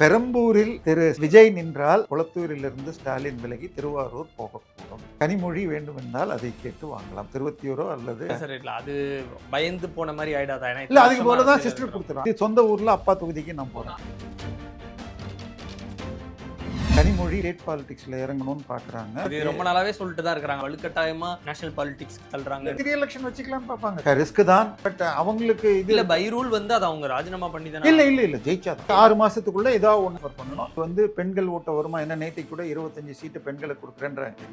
பெரம்பூரில் திரு விஜய் நின்றால் குளத்தூரிலிருந்து ஸ்டாலின் விலகி திருவாரூர் போகக்கூடும். கனிமொழி வேண்டுமென்றால் அதை கேட்டு வாங்கலாம். 21 அல்லது சார் இல்ல அது பயந்து போன மாதிரி ஆயிடாதா? இல்ல, அதுக்கு போலதான் சிஸ்டர் கொடுத்துறான். சொந்த ஊர்ல அப்பா தொகுதிக்கு நான் போறேன். கனிமொழி ஸ்டேட் பாலிடிக்ஸ்ல இறங்கணும்னு பாக்குறாங்க. இது ரொம்ப நாளாவே சொல்லிட்டு தான் இருக்காங்க. வலுக்கட்டாயமா நேஷனல் பாலிடிக்ஸ் தள்ளுறாங்க. திரு எலெக்ஷன் வச்சுக்கலாம் பாப்பாங்க. ரிஸ்க் தான். பட் அவங்களுக்கு இல்ல பை ரூல் வந்து அதை அவங்க ராஜினாமா பண்ணி தானே. இல்ல ஜெயிச்சா 6 மாசத்துக்குள்ள ஏதாவது ஒண்ணு பண்ணணும். பெண்கள் ஓட்ட வருமா என்ன? நேற்றைக்கு கூட 25 சீட்டு பெண்களுக்கு கொடுக்குறேன்றாங்க.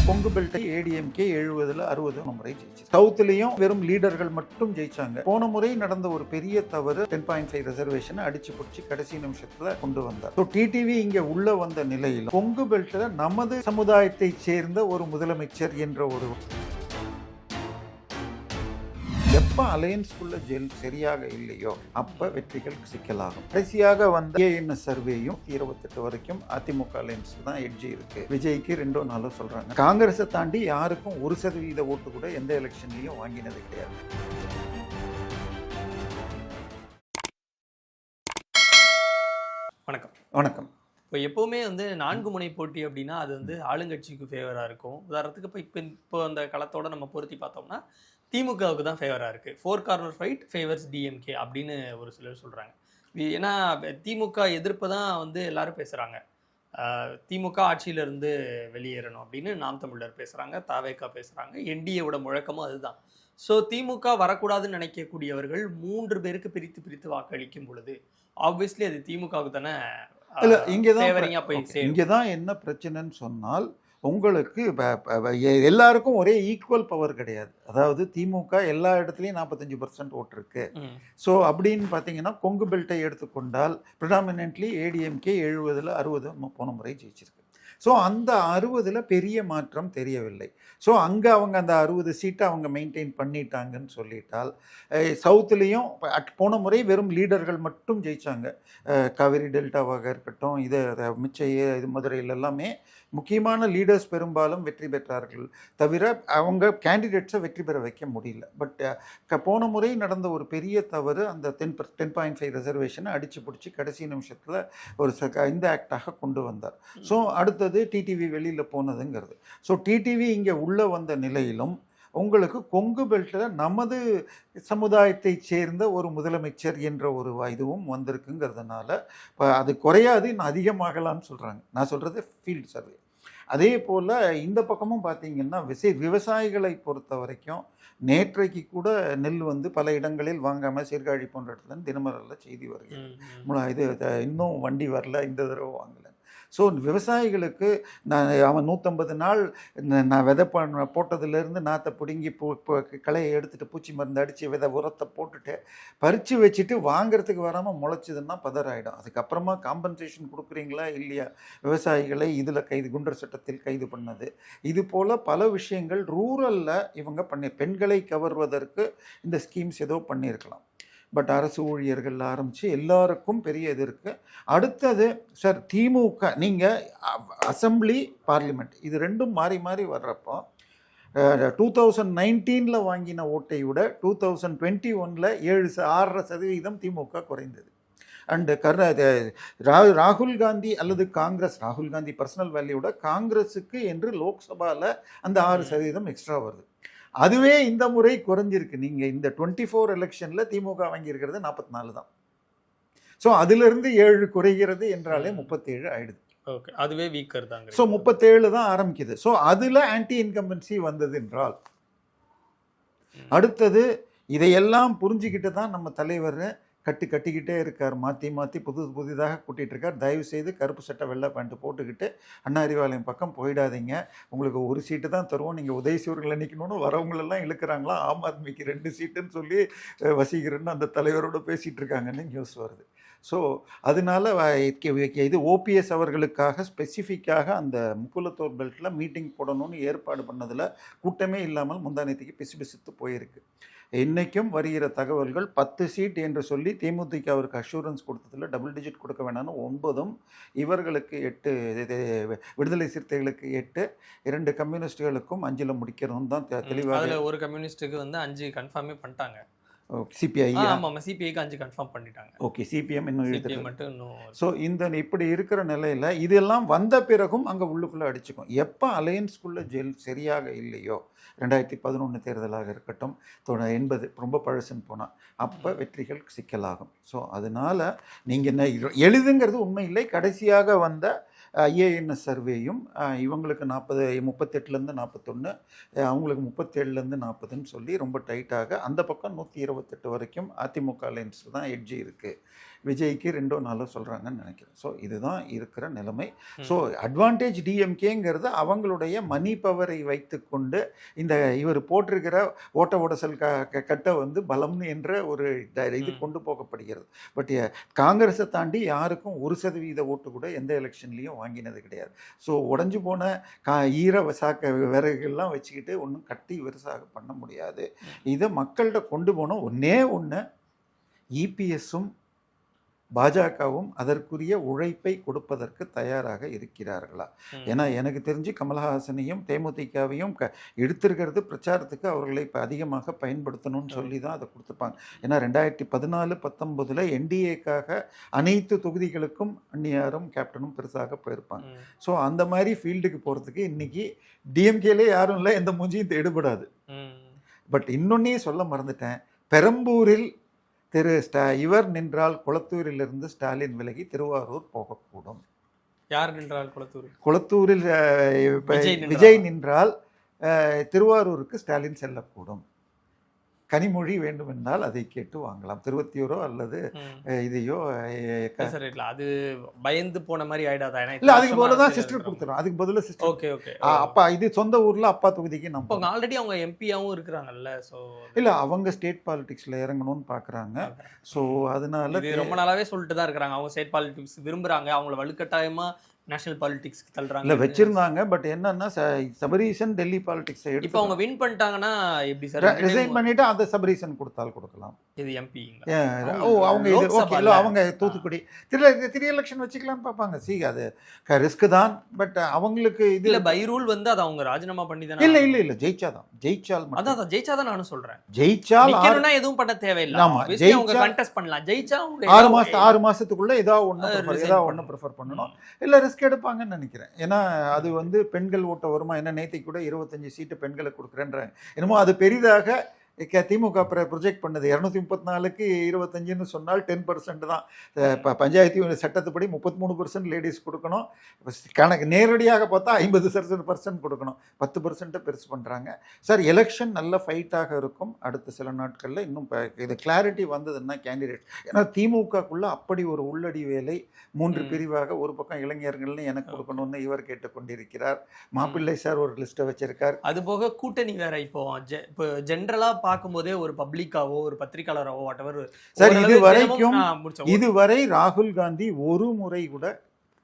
கொங்கு பெல்ட்டை ஏடிஎம்கே 70-60 முறை ஜெயிச்சு. சவுத்லயும் வெறும் லீடர்கள் மட்டும் ஜெயிச்சாங்க. போன முறை நடந்த ஒரு பெரிய தவறு 10.5 ரிசர்வேஷன் அடிச்சு பிடிச்சி கடைசி நிமிஷத்துல கொண்டு வந்தார். டிடிவி இங்க உள்ள வந்த நிலையில் கொங்கு பெல்ட்ல நமது சமுதாயத்தை சேர்ந்த ஒரு முதலமைச்சர் என்ற ஒரு எப்ப அலையன்ஸ்குள்ள ஜெல் சரியாக இல்லையோ அப்ப வெற்றிகள் சிக்கலாகும். கடைசியாக வந்த ஏஎன்எஸ் சர்வேயும் 28 வரைக்கும் அதிமுக அலையன்ஸ் தான் எட்ஜி இருக்கு. விஜய்க்கு 2-4 சொல்றாங்க. காங்கிரஸை தாண்டி யாருக்கும் 1% ஓட்டு கூட எந்த எலெக்ஷன்லயும் வாங்கினது கிடையாது. வணக்கம். இப்போ எப்போவுமே வந்து 4 முனை போட்டி அப்படின்னா அது வந்து ஆளுங்கட்சிக்கு ஃபேவராக இருக்கும். உதாரணத்துக்கு இப்போ அந்த களத்தோட நம்ம பொருத்தி பார்த்தோம்னா திமுகவுக்கு தான் ஃபேவராக இருக்குது. 4 கார்னர் ஃபைட் ஃபேவர்ஸ் டிஎம்கே அப்படின்னு ஒரு சிலர் சொல்கிறாங்க. ஏன்னா திமுக எதிர்ப்பு தான் வந்து எல்லாரும் பேசுகிறாங்க. திமுக ஆட்சியிலேருந்து வெளியேறணும் அப்படின்னு நாம் தமிழர் பேசுகிறாங்க, தாவேகா பேசுகிறாங்க, என்டிஏவோட முழக்கமும் அதுதான். ஸோ திமுக வரக்கூடாதுன்னு நினைக்கக்கூடியவர்கள் 3 பேருக்கு பிரித்து வாக்களிக்கும் பொழுது ஆப்வியஸ்லி அது திமுகவுக்கு தானே. இங்கதான் என்ன பிரச்சனைன்னு சொன்னால், உங்களுக்கு எல்லாருக்கும் ஒரே ஈக்குவல் பவர் கிடையாது. அதாவது திமுக எல்லா இடத்துலையும் 45% ஓட்டு இருக்கு. ஸோ அப்படின்னு பார்த்தீங்கன்னா கொங்கு பெல்ட்டை எடுத்துக்கொண்டால் ப்ரிடாமினென்ட்லி ஏடிஎம்கே 70-60 போன முறை ஜெயிச்சிருக்கு. ஸோ அந்த 60 பெரிய மாற்றம் தெரியவில்லை. ஸோ அங்கே அவங்க அந்த 60 சீட்டை அவங்க மெயின்டைன் பண்ணிட்டாங்கன்னு சொல்லிட்டால், சவுத்துலேயும் போன முறை வெறும் லீடர்கள் மட்டும் ஜெயித்தாங்க. காவிரி டெல்டாவாக இருக்கட்டும், மிச்ச இது மதுரையில் எல்லாமே முக்கியமான லீடர்ஸ் பெரும்பாலும் வெற்றி பெற்றார்கள். தவிர அவங்க கேண்டிடேட்ஸை வெற்றி பெற வைக்க முடியல. பட் போன முறை நடந்த ஒரு பெரிய தவறு அந்த 10.5 ரிசர்வேஷனை அடித்து பிடிச்சி கடைசி நிமிஷத்தில் ஒரு இந்த ஆக்டாக கொண்டு வந்தார். ஸோ அடுத்தது டிடிவி வெளியில் போனதுங்கிறது. ஸோ டிடிவி இங்கே உள்ளே வந்த நிலையிலும் உங்களுக்கு கொங்கு பெல்ட்டில் நமது சமுதாயத்தை சேர்ந்த ஒரு முதலமைச்சர் என்ற ஒரு இதுவும் வந்திருக்குங்கிறதுனால இப்போ அது குறையாது, இன்னும் அதிகமாகலான்னு சொல்கிறாங்க. நான் சொல்கிறது ஃபீல்டு சர்வே. அதே போல் இந்த பக்கமும் பார்த்தீங்கன்னா விவசாயிகளை பொறுத்த வரைக்கும் நேற்றைக்கு கூட நெல் வந்து பல இடங்களில் வாங்காமல் சீர்காழி போன்ற இடத்துல தினமலரில் செய்தி வருகிறது. இன்னும் வண்டி வரல, இந்த தடவை வாங்கலை. ஸோ விவசாயிகளுக்கு அவன் 150 நாள் நான் விதை போட்டதுலேருந்து நாற்றை பிடுங்கி களையை எடுத்துகிட்டு பூச்சி மருந்து அடித்து உரத்தை போட்டுட்டு பறித்து வச்சுட்டு வாங்கிறதுக்கு வராமல் முளைச்சிதுன்னா பதறாயிடும். அதுக்கப்புறமா காம்பன்சேஷன் கொடுக்குறீங்களா இல்லையா? விவசாயிகளை இதில் குண்டர் சட்டத்தில் கைது பண்ணது, இது போல் பல விஷயங்கள் ரூரலில் இவங்க பெண்களை கவர்வதற்கு இந்த ஸ்கீம்ஸ் ஏதோ பண்ணியிருக்கலாம். பட் அரசு ஊழியர்கள் ஆரம்பித்து எல்லாருக்கும் பெரிய இது இருக்குது. அடுத்தது சார் திமுக, நீங்கள் அசம்பிளி பார்லிமெண்ட் இது ரெண்டும் மாறி மாறி வர்றப்போ 2019 வாங்கின ஓட்டை விட 2021 6.5% திமுக குறைந்தது. அண்டு ராகுல் காந்தி அல்லது காங்கிரஸ், ராகுல் காந்தி பர்சனல் வேல்யூட காங்கிரஸுக்கு என்று லோக்சபாவில் அந்த 6% எக்ஸ்ட்ரா வருது. அதுவே இந்த முறை குறைஞ்சிருக்கு. நீங்கள் இந்த 24 எலெக்ஷனில் திமுக வாங்கியிருக்கிறது 44 தான். ஸோ அதிலிருந்து 7 குறைகிறது என்றாலே 37 ஆயிடுது. ஓகே, அதுவே வீக்கர் தான். ஸோ 37 தான் ஆரம்பிக்குது. ஸோ அதில் ஆன்டி இன்கம்பன்சி வந்தது என்றால் அடுத்தது இதையெல்லாம் புரிஞ்சுக்கிட்டு தான் நம்ம தலைவர் கட்டிக்கிட்டே இருக்கார். மாற்றி புதிதாக கூட்டிகிட்டு இருக்கார். தயவு செய்து கருப்பு சட்டை வெள்ளை பேண்ட்டு போட்டுக்கிட்டு அண்ணா அறிவாலயம் பக்கம் போயிடாதீங்க, உங்களுக்கு 1 சீட்டு தான் தருவோம், நீங்கள் உதயசூரில் நிற்கணும்னு வரவங்களெல்லாம் இழுக்கிறாங்களா. ஆம் ஆத்மிக்கு 2 சீட்டுன்னு சொல்லி வசீகரன்னு அந்த தலைவரோடு பேசிகிட்டு இருக்காங்கன்னு நியூஸ் வருது. ஸோ அதனால இது ஓபிஎஸ் அவர்களுக்காக ஸ்பெசிஃபிக்காக அந்த முக்குலத்தோர் பெல்ட்டில் மீட்டிங் போடணும்னு ஏற்பாடு பண்ணதில் கூட்டமே இல்லாமல் முந்தானத்துக்கு பிசுபிசுத்து போயிருக்கு. இன்றைக்கும் வருகிற தகவல்கள் 10 சீட் என்று சொல்லி தேமுதிகவிற்கு அஷூரன்ஸ் கொடுத்ததில் டபுள் டிஜிட் கொடுக்க வேணாம்னு 9, இவர்களுக்கு 8, விடுதலை சிறுத்தைகளுக்கு 8, 2 கம்யூனிஸ்டுகளுக்கும் 5 முடிக்கணும் தான் தெளிவாக. அதில் ஒரு கம்யூனிஸ்ட்டுக்கு வந்து 5 கன்ஃபார்மே பண்ணிட்டாங்க. சிபிஐ. ஆமாம், சிபிஐக்கு 5 கன்ஃபார்ம் பண்ணிட்டாங்க. ஓகே, சிபிஎம் இன்னும் சிபிஐ இழுத்துட்டு. மட்டும் இன்னும். ஸோ இப்படி இருக்கிற நிலையில் இதெல்லாம் வந்த பிறகும் அங்கே உள்ளுக்குள்ளே அடிச்சுக்கும். எப்போ அலையன்ஸ்குள்ளே சரியாக இல்லையோ, 2011 தேர்தலாக இருக்கட்டும், 80 ரொம்ப பழசுன்னு போனால் அப்போ வெற்றிகள் சிக்கலாகும். ஸோ அதனால் நீங்கள் என்ன எழுதுங்கிறது உண்மை இல்லை. கடைசியாக வந்த ஐஏஎன்எஸ் சர்வேயும் இவங்களுக்கு 38லேருந்து 41, அவங்களுக்கு 37லேருந்து 40ன்னு சொல்லி ரொம்ப டைட்டாக அந்த பக்கம் 128 வரைக்கும் அதிமுக அலையன்ஸ் தான் எட்ஜி இருக்குது. விஜய்க்கு 2-4 சொல்கிறாங்கன்னு நினைக்கிறேன். ஸோ இதுதான் இருக்கிற நிலைமை. ஸோ அட்வான்டேஜ் டிஎம்கேங்கிறது அவங்களுடைய மணி பவரை வைத்துக்கொண்டு இந்த இவர் போட்டிருக்கிற ஓட்ட உடசல் கட்டை வந்து பலம்னு என்ற ஒரு இது கொண்டு போகப்படுகிறது. பட் காங்கிரஸை தாண்டி யாருக்கும் 1% ஓட்டு கூட எந்த எலெக்ஷன்லேயும் வாங்கினது கிடையாது. ஸோ உடஞ்சி போன ஈர விறகுகள்லாம் வச்சுக்கிட்டு ஒன்றும் கட்டி விரிசாக பண்ண முடியாது. இதை மக்கள்கிட்ட கொண்டு போனோம். ஒன்று இபிஎஸும் பாஜகவும் அதற்குரிய உழைப்பை கொடுப்பதற்கு தயாராக இருக்கிறார்களா? ஏன்னா எனக்கு தெரிஞ்சு கமல்ஹாசனையும் தேமுதிகவையும் எடுத்திருக்கிறது பிரச்சாரத்துக்கு அவர்களை இப்போ அதிகமாக பயன்படுத்தணும்னு சொல்லி தான் அதை கொடுத்துருப்பாங்க. ஏன்னா 2014-19 என்டிஏக்காக அனைத்து தொகுதிகளுக்கும் அந்நியாரும் கேப்டனும் பெருசாக போயிருப்பாங்க. ஸோ அந்த மாதிரி ஃபீல்டுக்கு போகிறதுக்கு இன்னைக்கு டிஎம்கேலே யாரும் இல்லை, எந்த மூஞ்சியும் எடுபடாது. பட் இன்னொன்னே சொல்ல மறந்துட்டேன். பெரம்பூரில் இவர் நின்றால் குளத்தூரிலிருந்து ஸ்டாலின் விலகி திருவாரூர் போகக்கூடும். யார் நின்றால் குளத்தூரில் விஜய் நின்றால் திருவாரூருக்கு ஸ்டாலின் செல்லக்கூடும். கனிமொழி வேண்டுமென்றால் அதை கேட்டு வாங்கலாம். 21 அல்லது இதையோ. அது பயந்து போன மாதிரி ஆயிடாதா? இல்ல, அதுக்கு போலதான் சிஸ்டர் கொடுத்துரும். அதுக்கு பதிலா சிஸ்டர். Okay okay. அப்பா இது சொந்த ஊர்ல அப்பா தொகுதிக்கு நம்ம ஆல்ரெடி அவங்க எம்பியாவும் இருக்கிறாங்கல்ல. சோ இல்ல, அவங்க ஸ்டேட் பாலிடிக்ஸ்ல இறங்கணும்னு பாக்குறாங்க. சோ அதனால ரொம்ப நாளாவே சொல்லிட்டு தான் இருக்காங்க. அவங்க ஸ்டேட் பாலிடிக்ஸ் விரும்புறாங்க. அவங்கள வலுக்கட்டாயமா நேஷனல் பாலிடிக்ஸ்க்கு தள்ளுறாங்க. இல்லை வச்சிருந்தாங்க. பட் என்னன்னா சபரீசன் டெல்லி பாலிடிக்ஸை எடுத்து இப்போ அவங்க வின் பண்ணிட்டாங்கன்னா எப்படி சார்? ரிசைன் பண்ணிட்டு அந்த சபரீசன் கொடுக்கலாம். இது எம்பி. அவங்க இது ஓகே. இல்லை, அவங்க தூத்துக்குடி 3 எலெக்ஷன் வச்சுக்கலாம்னு பார்ப்பாங்க. அது ரிஸ்க் தான். பட் அவங்களுக்கு இது இல்லை, பை ரூல் வந்து அதை அவங்க ராஜினாமா பண்ணி தானே. இல்லை ஜெயிச்சால் அதான் ஜெயிச்சாதான் நானும் சொல்றேன். ஜெயிச்சால் எதுவும் பண்ண தேவையில்லை. ஆமா, அவங்க கண்டெஸ்ட் பண்ணலாம். ஜெயிச்சா 6 மாசத்துக்குள்ள ஏதாவது ஒன்று ப்ரிஃபர் பண்ணணும். இல்லை ரிஸ்க் எடுப்பாங்கன்னு நினைக்கிறேன். ஏன்னா அது வந்து பெண்கள் ஓட்ட வருமா என்ன, நேற்றைக்கு கூட 25 சீட்டு பெண்களுக்கு கொடுக்குறேன்றாங்க. என்னமோ அது பெரிதாக திமுக ப்ரொஜெக்ட் பண்ணது. 234க்கு 25ன்னு சொன்னால் 10% தான். இப்போ பஞ்சாயத்து சட்டத்துப்படி 33% லேடிஸ் கொடுக்கணும். கணக்கு நேரடியாக பார்த்தா 50% கொடுக்கணும். 10% பெருசு பண்ணுறாங்க. சார் எலெக்ஷன் நல்ல ஃபைட்டாக இருக்கும் அடுத்த சில நாட்களில். இன்னும் இது கிளாரிட்டி வந்ததுன்னா கேண்டிடேட். ஏன்னா திமுகக்குள்ளே அப்படி ஒரு உள்ளடி வேலை 3 பிரிவாக, ஒரு பக்கம் இளைஞர்கள்னு எனக்கு கொடுக்கணும்னு இவர் கேட்டுக்கொண்டிருக்கிறார். மாப்பிள்ளை சார் ஒரு லிஸ்ட்டை வச்சிருக்கார். அது போக கூட்டணி வேற. இப்போ ஜென்ரலா பார்க்கும்போதே ஒரு பப்ளிக்காவோ ஒரு பத்திரிகையாளராவோ வாட்டவர் சார் இதுவரை ராகுல் காந்தி ஒரு முறை கூட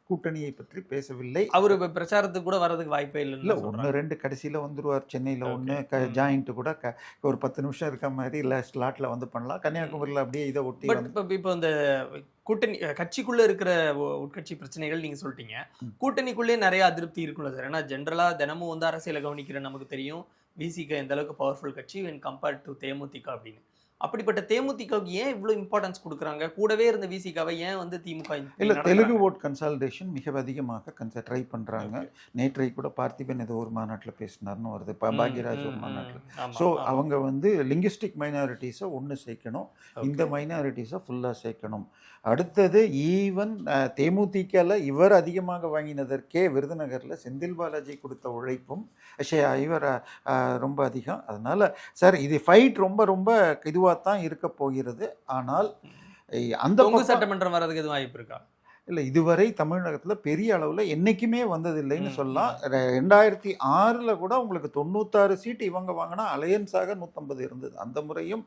கூட்டணியை பற்றி பேசவில்லை. அவரு பிரச்சாரத்துக்கு கூட வரதுக்கு வாய்ப்பே இல்லை. 1-2 கடைசியில் வந்துருவார். சென்னையில் ஒன்று ஜாயிண்ட்டு கூட ஒரு 10 நிமிஷம் இருக்க மாதிரி இல்லை ஸ்லாட்டில் வந்து பண்ணலாம். கன்னியாகுமரியில் அப்படியே இதை ஒட்டி. இப்போ இந்த கூட்டணி கட்சிக்குள்ள இருக்கிற உட்கட்சி பிரச்சனைகள் நீங்க சொல்லிட்டீங்க. கூட்டணிக்குள்ளே நிறைய அதிருப்தி இருக்குல்ல சார்? ஏன்னா ஜென்ரலா தினமும் வந்து அரசியலை கவனிக்கிற நமக்கு தெரியும் விசிக எந்த அளவுக்கு பவர்ஃபுல் கட்சி வென் கம்பேர்ட் டு தேமுதிக அப்படின்னு. அப்படிப்பட்ட தேமுதிகவுக்கு ஏன் இவ்வளோ இம்பார்ட்டன்ஸ் கொடுக்குறாங்க? கூடவே இருந்த விசிகாவை ஏன் வந்து திமுக இல்லை தெலுங்கு ஓட் கன்சாலிடேஷன் மிக அதிகமாக ட்ரை பண்ணுறாங்க. நேற்றை கூட பார்த்திபன் ஏதோ ஒரு மாநாட்டில் பேசினார்னு வருது, பாக்யராஜ் ஒரு மாநாட்டில். ஸோ அவங்க வந்து லிங்குஸ்டிக் மைனாரிட்டிஸை ஒன்று சேர்க்கணும், இந்த மைனாரிட்டிஸை ஃபுல்லாக சேர்க்கணும். அடுத்தது ஈவன் தேமுதிகல இவர் அதிகமாக வாங்கினதற்கே விருதுநகரில் செந்தில் பாலாஜி கொடுத்த உழைப்பும் இவர் ரொம்ப அதிகம். அதனால் சார் இது ஃபைட் ரொம்ப ரொம்ப இதுவாக தான் இருக்க போகிறது. ஆனால் அந்த சட்டமன்றம் வர்றதுக்கு எதுவும் வாய்ப்பு இருக்கா? இல்லை, இதுவரை தமிழகத்தில் பெரிய அளவில் என்றைக்குமே வந்ததில்லைன்னு சொல்லலாம். 2006 கூட உங்களுக்கு 96 சீட்டு இவங்க வாங்கினா அலையன்ஸாக 150 இருந்தது. அந்த முறையும்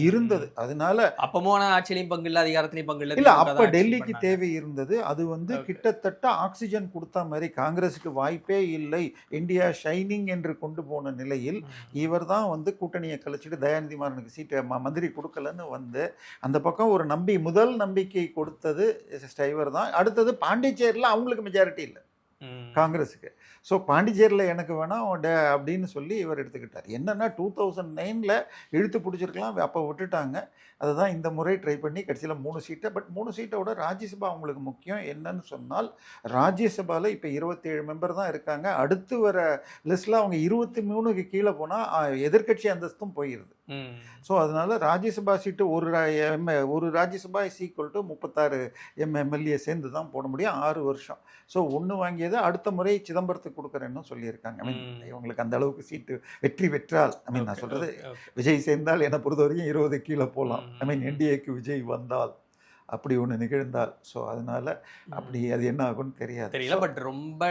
இருந்தது. அதனால அப்பமும் ஆட்சியிலையும் பங்கு இல்லை, அதிகாரத்திலையும் பங்கு இல்லை. இல்லை, அப்போ டெல்லிக்கு தேவை இருந்தது. அது வந்து கிட்டத்தட்ட ஆக்சிஜன் கொடுத்த மாதிரி காங்கிரஸுக்கு வாய்ப்பே இல்லை, இந்தியா ஷைனிங் என்று கொண்டு போன நிலையில் இவர் தான் வந்து கூட்டணியை கழிச்சிட்டு தயாநிதி மாறனுக்கு சீட்டு மந்திரி கொடுக்கலன்னு வந்து அந்த பக்கம் ஒரு முதல் நம்பிக்கை கொடுத்தது இவர் தான். அடுத்தது பாண்டிச்சேரியில் அவங்களுக்கு மெஜாரிட்டி இல்லை. காங்கிரஸுக்கு. ஸோ பாண்டிச்சேரியில் எனக்கு வேணாம் அப்படின்னு சொல்லி இவர் எடுத்துக்கிட்டார். என்னன்னா 2009ல் இழுத்து பிடிச்சிருக்கலாம், அப்போ விட்டுட்டாங்க. அதுதான் இந்த முறை ட்ரை பண்ணி கடைசியில் 3 சீட்டை. பட் 3 சீட்டோட ராஜ்யசபா அவங்களுக்கு முக்கியம். என்னன்னு சொன்னால் ராஜ்யசபாவில் இப்போ 27 மெம்பர் தான் இருக்காங்க. அடுத்து வர லிஸ்ட்டில் அவங்க 23க்கு கீழே போனால் எதிர்க்கட்சி அந்தஸ்தும் போயிடுது. ஸோ அதனால ராஜ்யசபா சீட்டு ஒரு Rajya Sabha is equal to 36 MLA சேர்ந்து தான் போட முடியும் 6 வருஷம். ஸோ ஒன்று வாங்கியது அடுத்த முறை சிதம்பரத்துக்கு கொடுக்குறேன்னு சொல்லியிருக்காங்க. ஐ மீன் இவங்களுக்கு அந்த அளவுக்கு சீட்டு வெற்றி பெற்றால், ஐ மீன் நான் சொல்கிறது விஜய் சேர்ந்தால் என்னை பொறுத்த வரைக்கும் 20 கீழே போகலாம். ஐ மீன் என்டிஏக்கு விஜய் வந்தால் அப்படி ஒன்று நிகழ்ந்தால். ஸோ அதனால அப்படி அது என்ன ஆகும்னு தெரியல. பட் ரொம்ப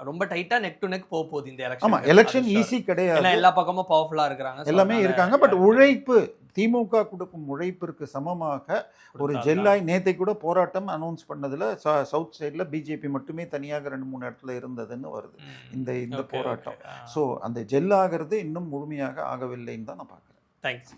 ரொம்ப டைட்டா நெக் டு நெக் போகுது இந்த எலெக்ஷன். ஆமாம், எலெக்ஷன் ஈஸி கிடையாது. எல்லா பக்கமும் பவர்ஃபுல்லாக இருக்கிறாங்க, எல்லாமே இருக்காங்க. பட் உழைப்பு, திமுக கொடுக்கும் உழைப்பிற்கு சமமாக ஒரு ஜெல்லாய் நேத்தை கூட போராட்டம் அனௌன்ஸ் பண்ணதில் சவுத் சைடில் பிஜேபி மட்டுமே தனியாக 2-3 இடத்துல இருந்ததுன்னு வருது இந்த போராட்டம். ஸோ அந்த ஜெல்லாகிறது இன்னும் முழுமையாக ஆகவில்லைன்னு தான் நான் பார்க்குறேன். தேங்க்ஸ்.